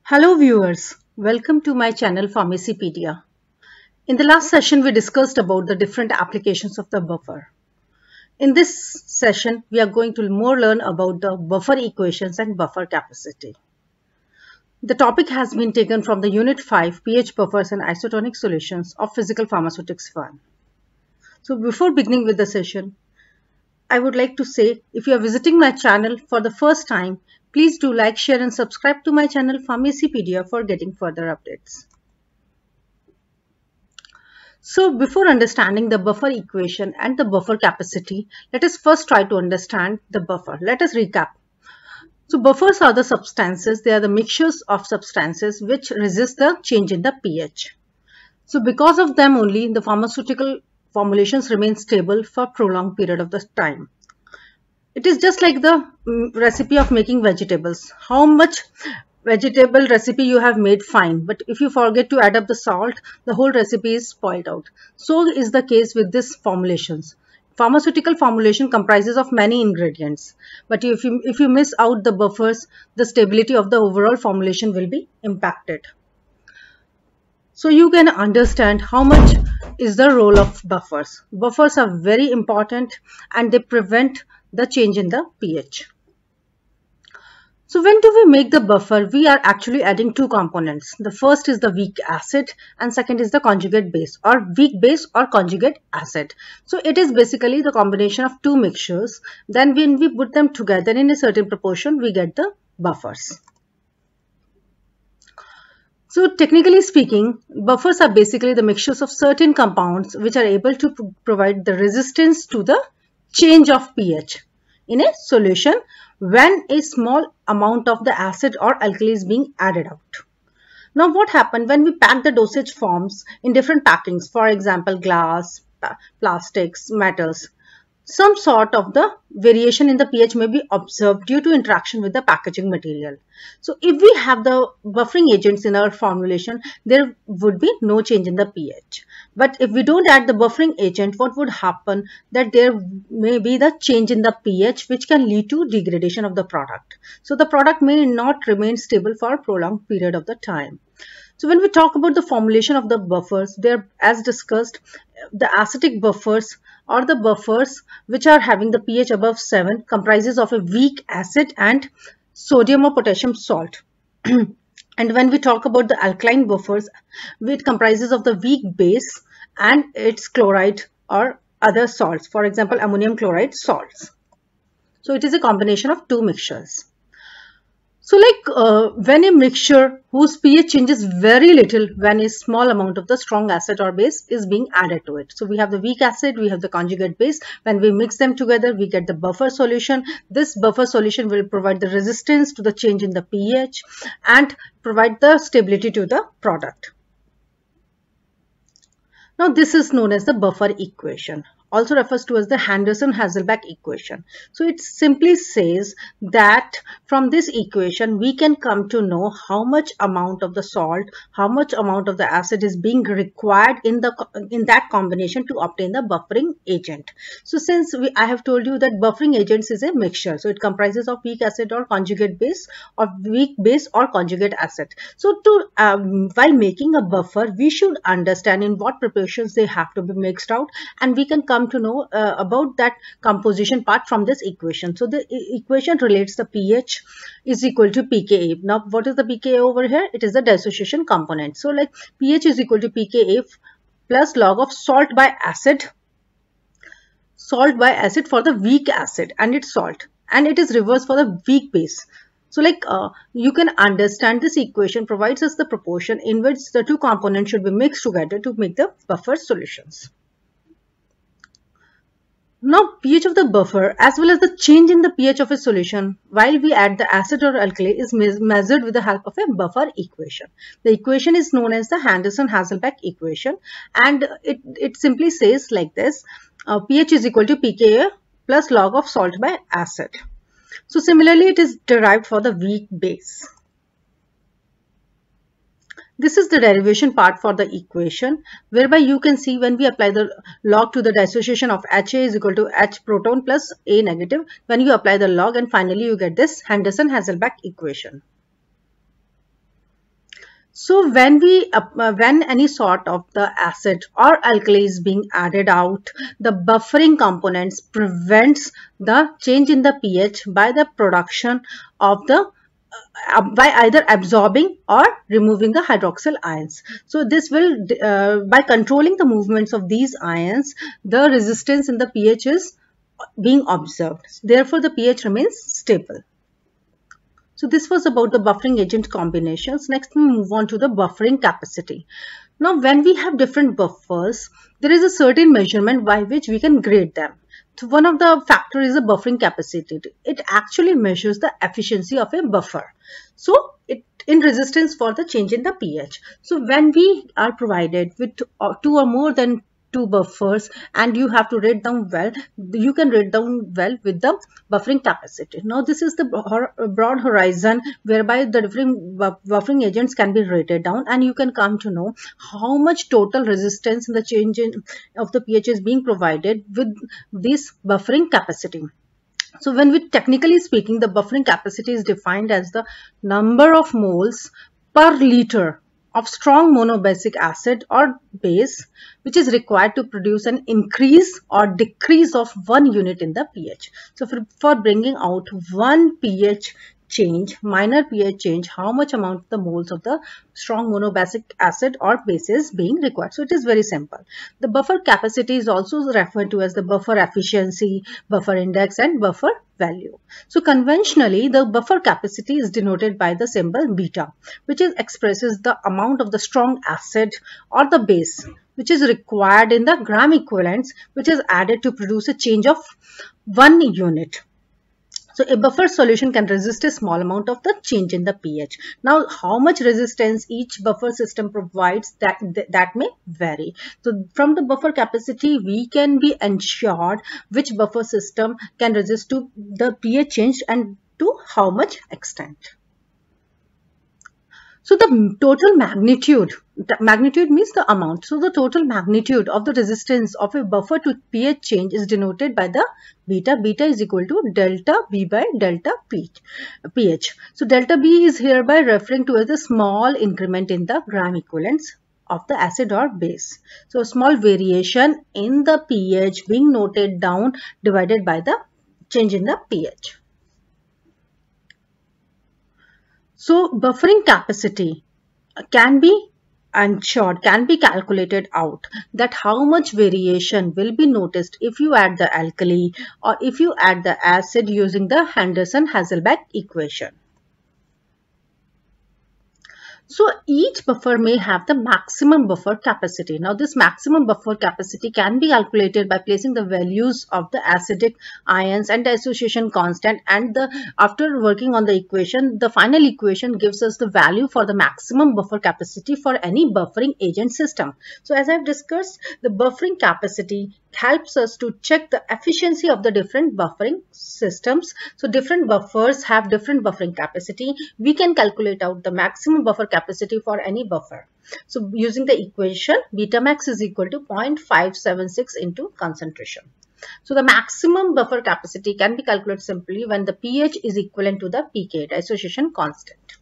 Hello viewers, welcome to my channel Pharmacypedia. In the last session we discussed about the different applications of the buffer. In this session we are going to more learn about the buffer equations and buffer capacity. The topic has been taken from the Unit 5 pH buffers and isotonic solutions of Physical Pharmaceutics 1. So before beginning with the session, I would like to say if you are visiting my channel for the first time, please do like, share and subscribe to my channel Pharmacypedia for getting further updates. So before understanding the buffer equation and the buffer capacity, let us first try to understand the buffer. Let us recap. So buffers are the substances, they are the mixtures of substances which resist the change in the pH. So because of them only, the pharmaceutical formulations remain stable for prolonged period of the time. It is just like the recipe of making vegetables. How much vegetable recipe you have made, fine, but if you forget to add up the salt, the whole recipe is spoiled out. So is the case with these formulations. Pharmaceutical formulation comprises of many ingredients, but if you miss out the buffers, the stability of the overall formulation will be impacted. So you can understand how much is the role of buffers. Buffers are very important and they prevent the change in the pH. So when do we make the buffer? We are actually adding two components. The first is the weak acid and second is the conjugate base or weak base or conjugate acid. So it is basically the combination of two mixtures. Then when we put them together in a certain proportion, we get the buffers. So technically speaking, buffers are basically the mixtures of certain compounds which are able to provide the resistance to the change of pH in a solution when a small amount of the acid or alkali is being added out. Now what happened when we pack the dosage forms in different packings, for example glass, plastics, metals, some sort of the variation in the pH may be observed due to interaction with the packaging material. So if we have the buffering agents in our formulation, there would be no change in the pH. But if we don't add the buffering agent, what would happen? That there may be the change in the pH which can lead to degradation of the product. So the product may not remain stable for a prolonged period of the time. So when we talk about the formulation of the buffers, they're as discussed, the acidic buffers or the buffers which are having the pH above 7 comprises of a weak acid and sodium or potassium salt. And when we talk about the alkaline buffers, it comprises of the weak base and its chloride or other salts, for example ammonium chloride salts. So it is a combination of two mixtures. So when a mixture whose pH changes very little when a small amount of the strong acid or base is being added to it. So we have the weak acid, we have the conjugate base. When we mix them together, we get the buffer solution. This buffer solution will provide the resistance to the change in the pH and provide the stability to the product. Now this is known as the buffer equation, also refers to as the Henderson-Hasselbalch equation. So it simply says that from this equation we can come to know how much amount of the salt, how much amount of the acid is being required in that combination to obtain the buffering agent. So since I have told you that buffering agents is a mixture, so it comprises of weak acid or conjugate base or weak base or conjugate acid. So while making a buffer, we should understand in what proportions they have to be mixed out, and we can come to know about that composition part from this equation. So the equation relates the pH is equal to pKa. Now what is the pKa over here? It is the dissociation component. So like pH is equal to pKa plus log of salt by acid for the weak acid and its salt, and it is reverse for the weak base. So you can understand this equation provides us the proportion in which the two components should be mixed together to make the buffer solutions. Now pH of the buffer as well as the change in the pH of a solution while we add the acid or alkali is measured with the help of a buffer equation. The equation is known as the Henderson-Hasselbalch equation, and it simply says like this, pH is equal to pKa plus log of salt by acid. So similarly it is derived for the weak base. This is the derivation part for the equation, whereby you can see when we apply the log to the dissociation of HA is equal to H proton plus A negative. When you apply the log, and finally you get this Henderson-Hasselbalch equation. So when any sort of the acid or alkali is being added out, the buffering components prevents the change in the pH by the production of the by either absorbing or removing the hydroxyl ions. So this will by controlling the movements of these ions, the resistance in the pH is being observed. Therefore, the pH remains stable. So this was about the buffering agent combinations. Next, we move on to the buffering capacity. Now, when we have different buffers, there is a certain measurement by which we can grade them. So one of the factors is the buffering capacity. It actually measures the efficiency of a buffer. So it in resistance for the change in the pH. So when we are provided with two or more than two buffers and you have to rate them well, you can rate them well with the buffering capacity. Now this is the broad horizon whereby the different buffering agents can be rated down, and you can come to know how much total resistance in the change of the pH is being provided with this buffering capacity. So when we technically speaking, the buffering capacity is defined as the number of moles per liter of strong monobasic acid or base which is required to produce an increase or decrease of 1 unit in the pH. So for bringing out one pH change, minor pH change, how much amount of the moles of the strong monobasic acid or base is being required. So it is very simple. The buffer capacity is also referred to as the buffer efficiency, buffer index, and buffer value. So conventionally, the buffer capacity is denoted by the symbol beta, which expresses the amount of the strong acid or the base which is required in the gram equivalents, which is added to produce a change of 1 unit. So a buffer solution can resist a small amount of the change in the pH. Now, how much resistance each buffer system provides, that may vary. So from the buffer capacity, we can be ensured which buffer system can resist to the pH change and to how much extent. So the total magnitude means the amount. So the total magnitude of the resistance of a buffer to pH change is denoted by the beta. Beta is equal to delta B by delta pH. So delta B is hereby referring to as a small increment in the gram equivalents of the acid or base. So a small variation in the pH being noted down divided by the change in the pH. So buffering capacity can be ensured, can be calculated out, that how much variation will be noticed if you add the alkali or if you add the acid using the Henderson-Hasselbalch equation. So each buffer may have the maximum buffer capacity. Now this maximum buffer capacity can be calculated by placing the values of the acidic ions and the association constant, and after working on the equation, the final equation gives us the value for the maximum buffer capacity for any buffering agent system. So as I've discussed, the buffering capacity helps us to check the efficiency of the different buffering systems. So different buffers have different buffering capacity. We can calculate out the maximum buffer capacity for any buffer. So using the equation, beta max is equal to 0.576 into concentration. So the maximum buffer capacity can be calculated simply when the pH is equivalent to the pK, dissociation constant.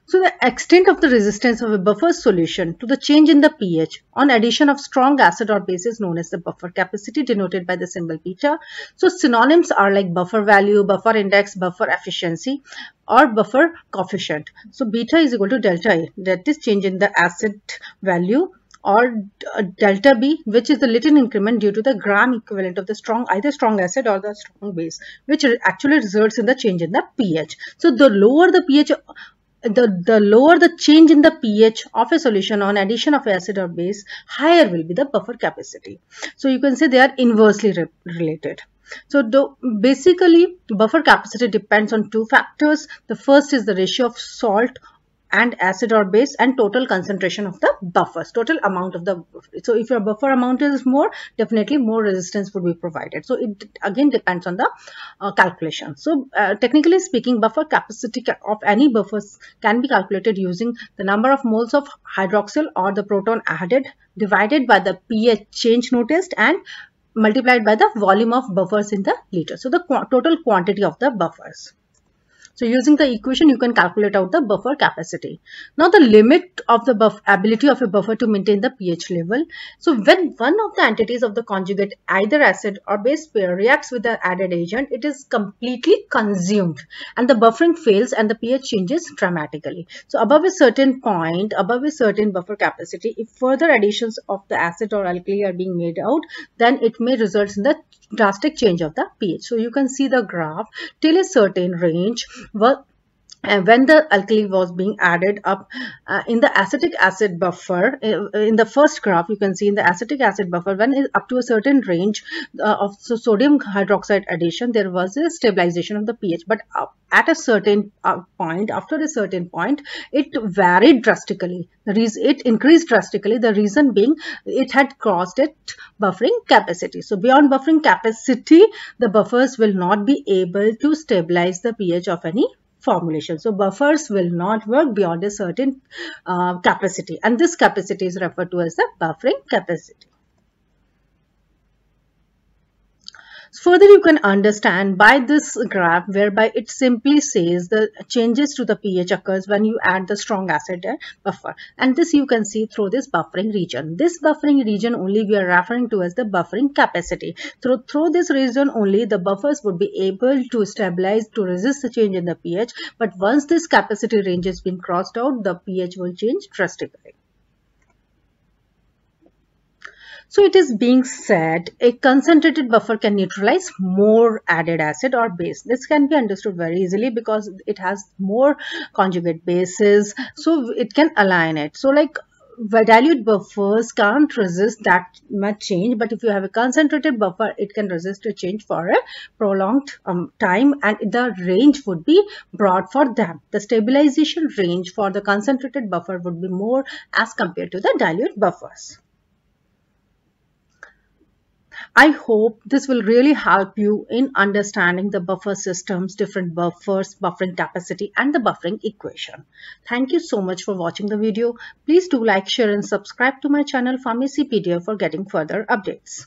So the extent of the resistance of a buffer solution to the change in the pH on addition of strong acid or base is known as the buffer capacity, denoted by the symbol beta. So synonyms are like buffer value, buffer index, buffer efficiency, or buffer coefficient. So beta is equal to delta A, that is change in the acid value, or delta B, which is the little increment due to the gram equivalent of the either strong acid or the strong base, which actually results in the change in the pH. So the lower the pH, the lower the change in the pH of a solution on addition of acid or base, higher will be the buffer capacity. So you can say they are inversely related. So basically, buffer capacity depends on two factors. The first is the ratio of salt and acid or base and total concentration of the buffers, total amount of the. So if your buffer amount is more, definitely more resistance would be provided. So it again depends on the calculation. So technically speaking, buffer capacity of any buffers can be calculated using the number of moles of hydroxyl or the proton added divided by the pH change noticed and multiplied by the volume of buffers in the liter. So the total quantity of the buffers. So using the equation, you can calculate out the buffer capacity. Now the limit of the ability of a buffer to maintain the pH level. So when one of the entities of the conjugate, either acid or base pair, reacts with the added agent, it is completely consumed and the buffering fails and the pH changes dramatically. So above a certain point, above a certain buffer capacity, if further additions of the acid or alkali are being made out, then it may result in the drastic change of the pH. So you can see the graph till a certain range. And when the alkali was being added up in the acetic acid buffer, in the first graph, you can see in the acetic acid buffer, when it's up to a certain range of sodium hydroxide addition, there was a stabilization of the pH. But at a certain point, after a certain point, it varied drastically. It increased drastically. The reason being it had crossed its buffering capacity. So beyond buffering capacity, the buffers will not be able to stabilize the pH of any formulation. So buffers will not work beyond a certain capacity, and this capacity is referred to as the buffering capacity. Further, you can understand by this graph, whereby it simply says the changes to the pH occurs when you add the strong acid buffer, and this you can see through this buffering region. This buffering region only we are referring to as the buffering capacity. Through this region only the buffers would be able to stabilize, to resist the change in the pH, but once this capacity range has been crossed out, the pH will change drastically. So it is being said a concentrated buffer can neutralize more added acid or base. This can be understood very easily because it has more conjugate bases, so it can align it. So like dilute buffers can't resist that much change, but if you have a concentrated buffer, it can resist a change for a prolonged time, and the range would be broad for them. The stabilization range for the concentrated buffer would be more as compared to the dilute buffers. I hope this will really help you in understanding the buffer systems, different buffers, buffering capacity, and the buffering equation. Thank you so much for watching the video. Please do like, share, and subscribe to my channel Pharmacypedia for getting further updates.